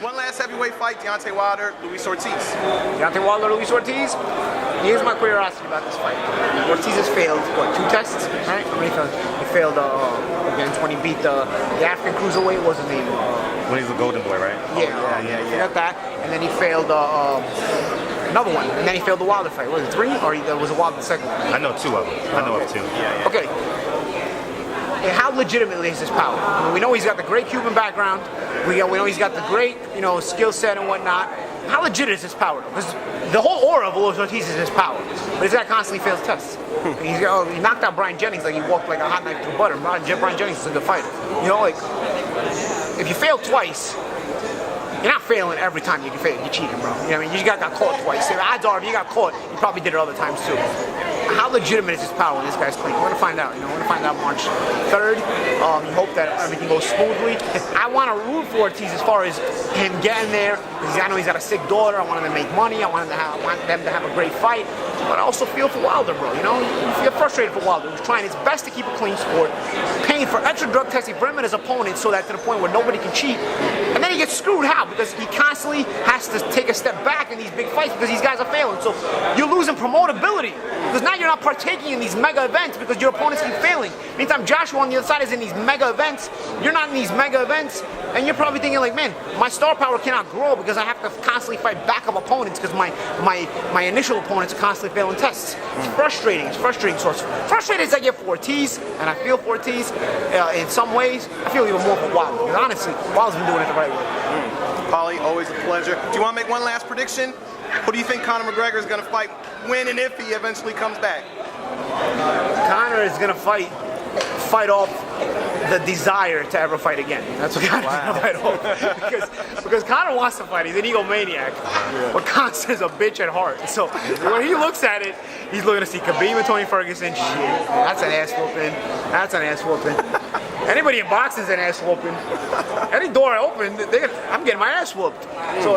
One last heavyweight fight, Deontay Wilder, Luis Ortiz. Deontay Wilder, Luis Ortiz. Here's my curiosity about this fight. Ortiz has failed, what, 2 tests? Right? How many times? He failed against when he beat the African cruiserweight. What's his name? When he's the golden boy, right? Yeah. He got that. And then he failed another one. And then he failed the Wilder fight. Was it 3? Or was it Wilder the second one? I know 2 of them. I know of 2. Yeah. Okay. And how legitimately is his power? I mean, we know he's got the great Cuban background. We know he's got the great, skill set and whatnot. How legit is his power? Because the whole aura of Luis Ortiz is his power, but this guy constantly fails tests. He knocked out Brian Jennings like he walked like a hot knife through butter. Brian Jennings is a good fighter. If you fail twice, you're not failing every time you fail. You're cheating, bro. You know what I mean? You just got caught twice. The odds are, if you got caught, you probably did it other times too. How legitimate is his power when this guy's clean? We're gonna find out. We're gonna find out March 3rd. You hope that everything goes smoothly. I want to root for Ortiz as far as him getting there, because I know he's got a sick daughter. I want him to make money. I want them to have a great fight. But I also feel for Wilder, bro. You feel frustrated for Wilder. He's trying his best to keep a clean sport, paying for extra drug testing for him and his opponents, so that to the point where nobody can cheat. And then he gets screwed. How? Because he constantly has to take a step back in these big fights because these guys are failing. So you're losing promotability because now you're not partaking in these mega events because your opponents keep failing. Meantime, Joshua on the other side is in these mega events. You're not in these mega events, and you're probably thinking like, man, my star power cannot grow because I have to constantly fight backup opponents because my initial opponents are constantly failing tests. It's frustrating. It's frustrating. So frustrated as I get for Ortiz, and I feel for Ortiz in some ways. I feel even more for Wilder because honestly, Wilder's been doing it the right way. Paulie, always a pleasure. Do you want to make one last prediction? Who do you think Conor McGregor is going to fight when and if he eventually comes back? Conor is going to fight off the desire to ever fight again. That's what Conor's going to fight off. Because Conor wants to fight. He's an egomaniac. But Conor's a bitch at heart. So when he looks at it, he's looking to see Khabib and Tony Ferguson. Shit, that's an ass whooping. That's an ass whooping. Anybody in boxing is an ass whooping. Any door I open, I'm getting my ass whooped. So,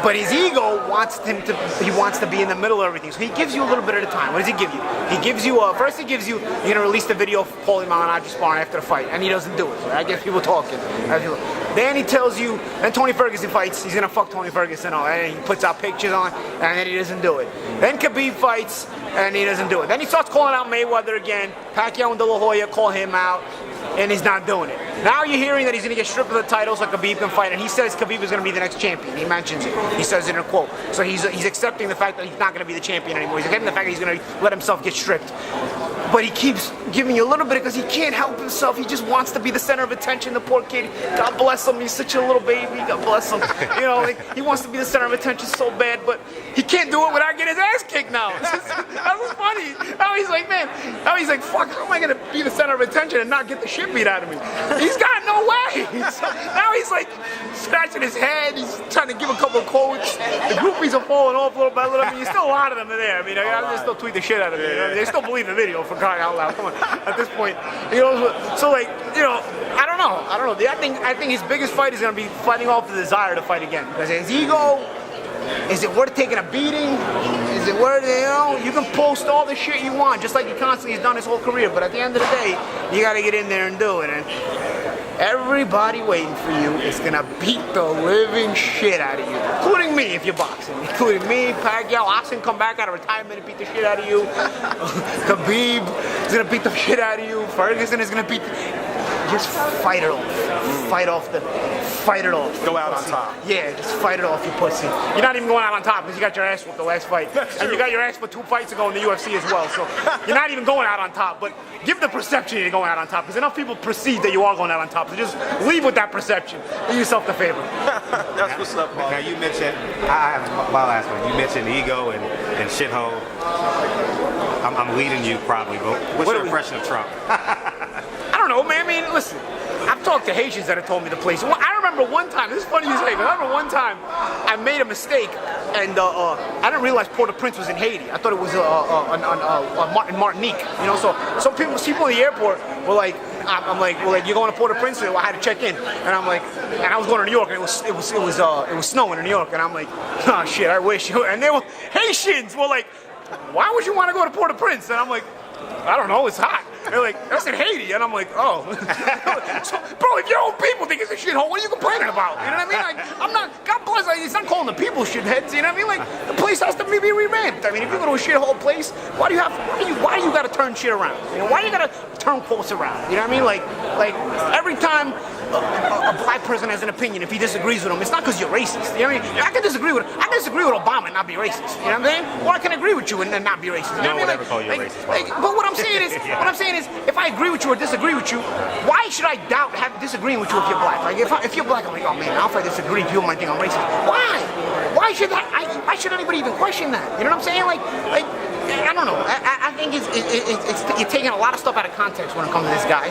but his ego wants him to. He wants to be in the middle of everything. So he gives you a little bit at a time. What does he give you? He gives you first. He gives you. You're gonna release the video of Paulie Malignaggi sparring after the fight, and he doesn't do it. So I guess people talking. Then he tells you. Then Tony Ferguson fights. He's gonna fuck Tony Ferguson on, and he puts out pictures on, and then he doesn't do it. Then Khabib fights, and he doesn't do it. Then he starts calling out Mayweather again. Pacquiao and De La Hoya call him out, and he's not doing it. Now you're hearing that he's going to get stripped of the title so Khabib can fight, and he says Khabib is going to be the next champion. He mentions it. He says it in a quote. So he's accepting the fact that he's not going to be the champion anymore. He's accepting the fact that he's going to let himself get stripped. But he keeps giving you a little bit because he can't help himself. He just wants to be the center of attention. The poor kid. God bless him. He's such a little baby. God bless him. He wants to be the center of attention so bad, but he can't do it without getting his ass kicked now. That was funny. Now he's like, man. Now he's like, fuck. How am I going to be the center of attention and not get the shit beat out of me? He's got no way. Now he's like scratching his head. He's trying to give a couple of quotes. The groupies are falling off a little by little. I mean, there's still a lot of them there. I mean, they still tweet the shit out of me. They still believe the video, for crying out loud. Come on. At this point, so like, I don't know. I think his biggest fight is going to be fighting off the desire to fight again. Because his ego, is it worth taking a beating? Is it worth, you can post all the shit you want, just like he constantly has done his whole career. But at the end of the day, you got to get in there and do it. And everybody waiting for you is going to beat the living shit out of you. Including me, if you're boxing. Including me, Pacquiao, Austin come back out of retirement and beat the shit out of you. Khabib is going to beat the shit out of you. Ferguson is going to beat just fight it off. Fight it off. Go out on top. Yeah, just fight it off, you pussy. You're not even going out on top because you got your ass whooped the last fight. And you got your ass for 2 fights ago in the UFC as well. So you're not even going out on top. But give the perception you're going out on top because enough people perceive that you are going out on top. So just leave with that perception. Do yourself the favor. That's what's up, Paul. Now you mentioned, I have my last one. You mentioned ego and shithole. I'm leading you probably, but what's your impression of Trump? I don't know, man. I mean, listen, I've talked to Haitians that have told me the place. I remember one time, this is funny you say, but I remember one time I made a mistake and I didn't realize Port-au-Prince was in Haiti. I thought it was in Martinique. So some people in the airport were like, I'm like, well, you're going to Port-au-Prince? I had to check in, and I'm like, and I was going to New York, and it was snowing in New York, and I'm like, oh shit, I wish. And they were Haitians were like, why would you want to go to Port-au-Prince? And I'm like, I don't know, it's hot. They're like, that's in Haiti. And I'm like, oh. So, bro, if your own people think it's a shithole, what are you complaining about? You know what I mean? Like, I'm not, it's not calling the people shitheads. You know what I mean? Like the place has to be revamped. I mean, if you go to a shithole place, why do you got to turn shit around? You know, why do you got to turn quotes around? You know what I mean? Like every time a black person has an opinion, if he disagrees with him, it's not because you're racist. You know what I mean? I can disagree with Obama and not be racist. You know what I'm saying? Or I can agree with you and then not be racist. You know what I mean? Never call you racist. But what I'm saying is, if I agree with you or disagree with you, why should I doubt disagreeing with you if you're black? Like if you're black, I'm like, oh man, now if I disagree, people might think I'm racist. Why? Why should anybody even question that? You know what I'm saying? Like I don't know. I think it's you're taking a lot of stuff out of context when it comes to this guy,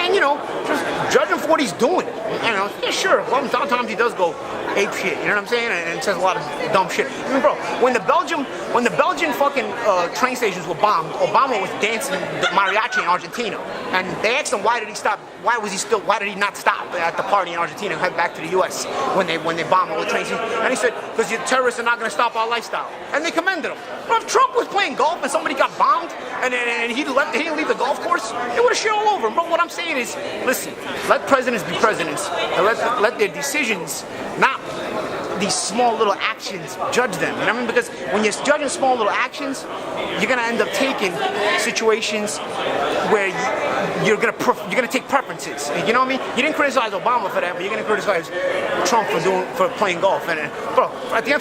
and you know, just judge him for what he's doing. You know, yeah, sure. Well, sometimes he does go ape shit. You know what I'm saying? And says a lot of dumb shit. I mean, bro, when the Belgian fucking train stations were bombed, Obama was dancing the mariachi in Argentina, and they asked him why did he stop? Why did he not stop at the party in Argentina and head back to the U.S. when they bombed all the train stations? And he said, because the terrorists are not going to stop our lifestyle. And they commended him. Well, if Trump was playing golf and somebody got bombed and he didn't leave the golf course, it would have shit all over him. But what I'm saying is, listen, let presidents be presidents and let their decisions, not these small little actions, judge them. You know what I mean? Because when you're judging small little actions, you're gonna end up taking situations where you're gonna take preferences. You know what I mean? You didn't criticize Obama for that, but you're gonna criticize Trump for playing golf. And bro, at the end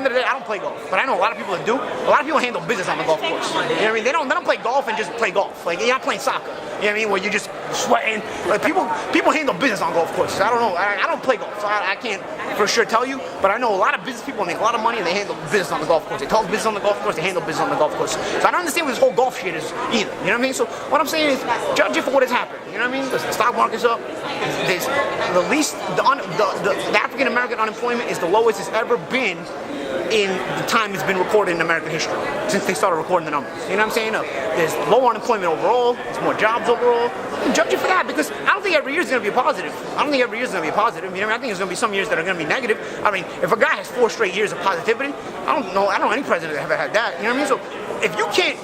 of the day, I don't play golf, but I know a lot of people that do. A lot of people handle business on the golf course. You know what I mean? They don't play golf and just play golf. Like you're not playing soccer. You know what I mean? Where you're just sweating. Like people handle business on golf courses. I don't know. I don't play golf, so I can't for sure tell you. But I know a lot of business people make a lot of money and they handle business on the golf course. They talk business on the golf course. They handle business on the golf course. So I don't understand what this whole golf shit is either. You know what I mean? So what I'm saying is, judge it for what has happened. You know what I mean? The stock market's up. There's the African American unemployment is the lowest it's ever been in the time it's been recorded in American history since they started recording the numbers. You know what I'm saying? There's low unemployment overall. There's more jobs overall. And judge it for that, because I don't think every year is going to be positive. I don't think every year is going to be positive. You know what I mean? I think there's going to be some years that are going to be negative. I mean, if a guy has 4 straight years of positivity, I don't know any president that ever had that. You know what I mean? So if you can't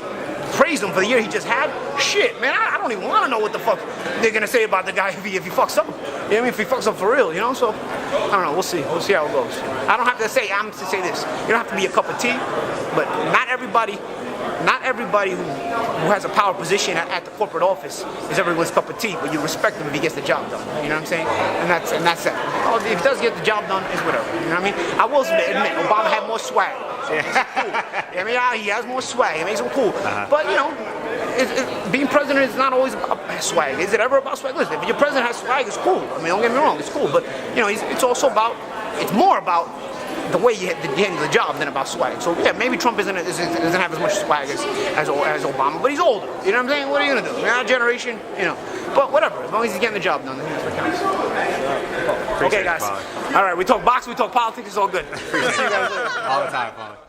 praise him for the year he just had, shit, man, I don't even want to know what the fuck they're going to say about the guy if he fucks up. You know what I mean? If he fucks up for real, you know? So, I don't know. We'll see. We'll see how it goes. I don't have to say, I'm to say this. You don't have to be a cup of tea, but not everybody who has a power position at the corporate office is everyone's cup of tea, but you respect him if he gets the job done. You know what I'm saying? And that's it. Well, if he does get the job done, it's whatever. You know what I mean? I will admit, Obama had more swag. Cool. I mean, he has more swag. It makes him cool. But, you know, being president is not always about swag. Is it ever about swag? Listen, if your president has swag, it's cool. I mean, don't get me wrong, it's cool. But, you know, it's more about the way you handle the job than about swag. So yeah, maybe Trump doesn't have as much swag as Obama, but he's older. You know what I'm saying? What are you gonna do? Our generation, you know. But whatever, as long as he's getting the job done, that's what counts. Okay, guys. All right, we talk boxing, we talk politics. It's all good. All the time, Paul.